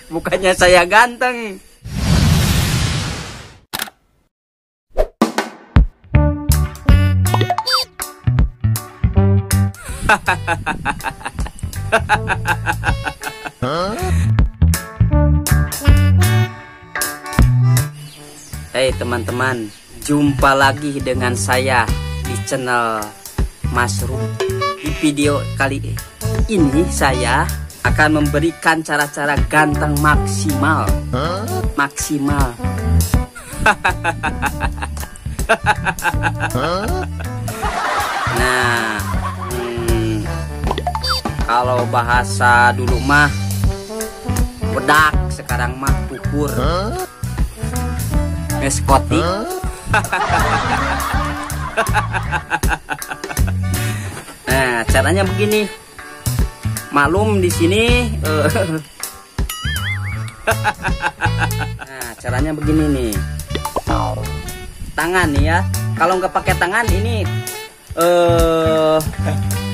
Bukannya saya ganteng. Hey teman-teman, jumpa lagi dengan saya di channel Mushroom. Di video kali ini saya akan memberikan cara-cara ganteng maksimal. Nah, kalau bahasa dulu mah bedak, sekarang mah kukur. Eskotik. Nah, caranya begini. Maklum di sini. Nah, caranya begini nih. Tangan nih ya. Kalau nggak pakai tangan ini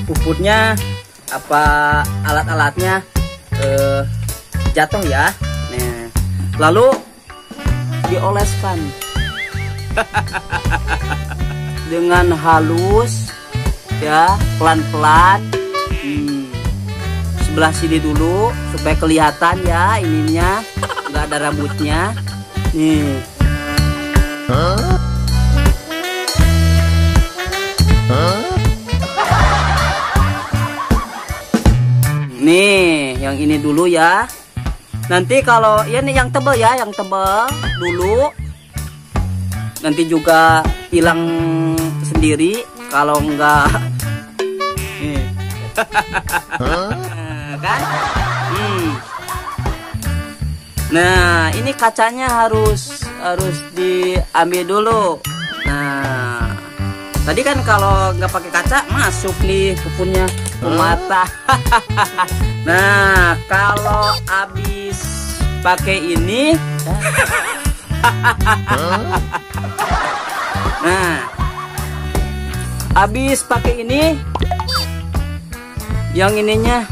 puputnya apa alat-alatnya jatuh ya. Nah, lalu dioleskan dengan halus ya, pelan-pelan. Sebelah sini dulu supaya kelihatan ya, ininya nggak ada rambutnya nih. Nih yang ini dulu ya. Nanti kalau ya nih yang tebal ya, yang tebal dulu. Nanti juga hilang sendiri kalau enggak. Nih. Kan? Nah, ini kacanya harus diambil dulu. Nah, tadi kan kalau nggak pakai kaca masuk nih kupunnya ke mata. Nah, kalau habis pakai ini, nah, habis pakai ini, yang ininya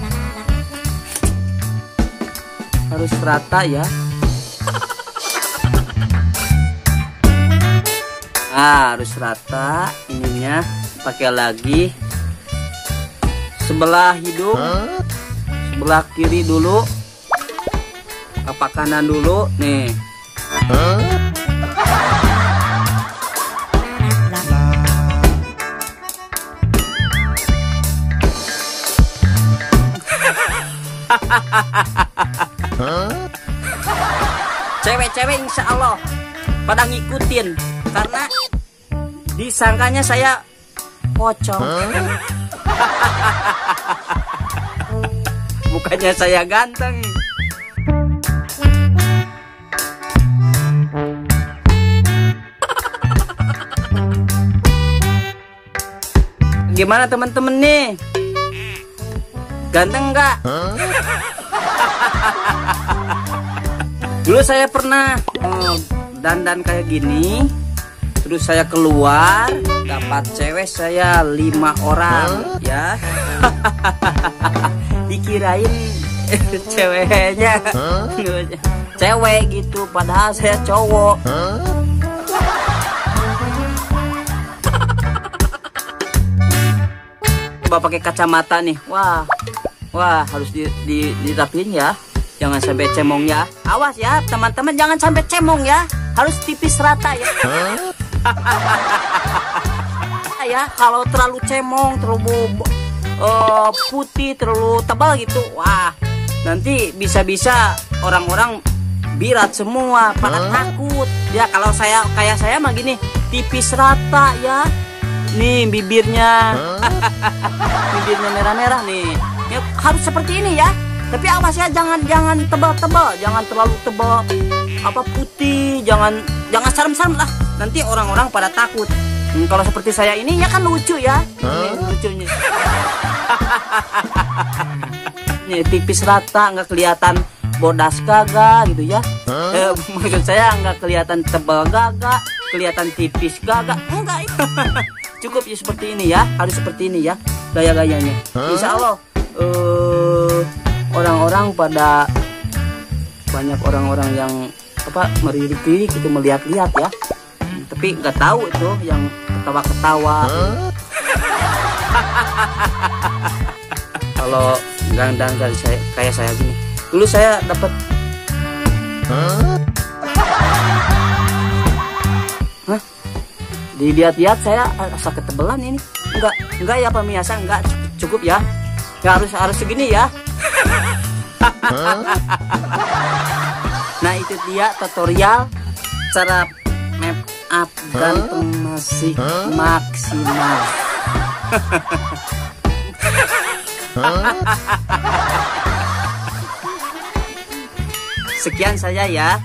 harus rata ya. Nah, harus rata ininya. Pakai lagi sebelah hidung, sebelah kiri dulu, apa kanan dulu nih. Cewek-cewek insya Allah pada ngikutin karena disangkanya saya pocong. Bukannya saya ganteng. Gimana teman-teman nih? Ganteng nggak? Dulu saya pernah dandan kayak gini. Terus saya keluar, dapat cewek saya 5 orang ya. Dikirain ceweknya cewek gitu, padahal saya cowok. Coba pakai kacamata nih. Wah harus dirapin ya. Jangan sampai cemong ya. Awas ya teman-teman, jangan sampai cemong ya. Harus tipis rata ya. Ya, kalau terlalu cemong, terlalu putih, terlalu tebal gitu, wah, nanti bisa-bisa orang-orang birat semua, pada takut. Ya kalau saya kayak saya mah gini, tipis rata ya. Nih bibirnya, bibirnya merah-merah nih. Ya, harus seperti ini ya. Tapi awas ya, jangan tebal-tebal, jangan terlalu tebal, apa putih, jangan serem-serem lah. Nanti orang-orang pada takut. Kalau seperti saya ini ya kan lucu ya. Lucunya. Nih tipis rata, nggak kelihatan bodas gagak gitu ya. Maksud saya nggak kelihatan tebal gagak, kelihatan tipis gagak, enggak. Cukup ya seperti ini ya, harus seperti ini ya gaya-gayanya. Insya Allah orang pada banyak orang-orang yang melirik-lirik itu melihat-lihat ya. Tapi nggak tahu itu yang ketawa-ketawa. Kalau gandang dari saya kayak saya gini. Dulu saya dapat dilihat-lihat saya asa ketebelan ini. Enggak ya pemirsa, enggak cukup ya. Enggak harus segini ya. Nah, itu dia tutorial cara make up ganteng masih maksimal. Sekian saja ya.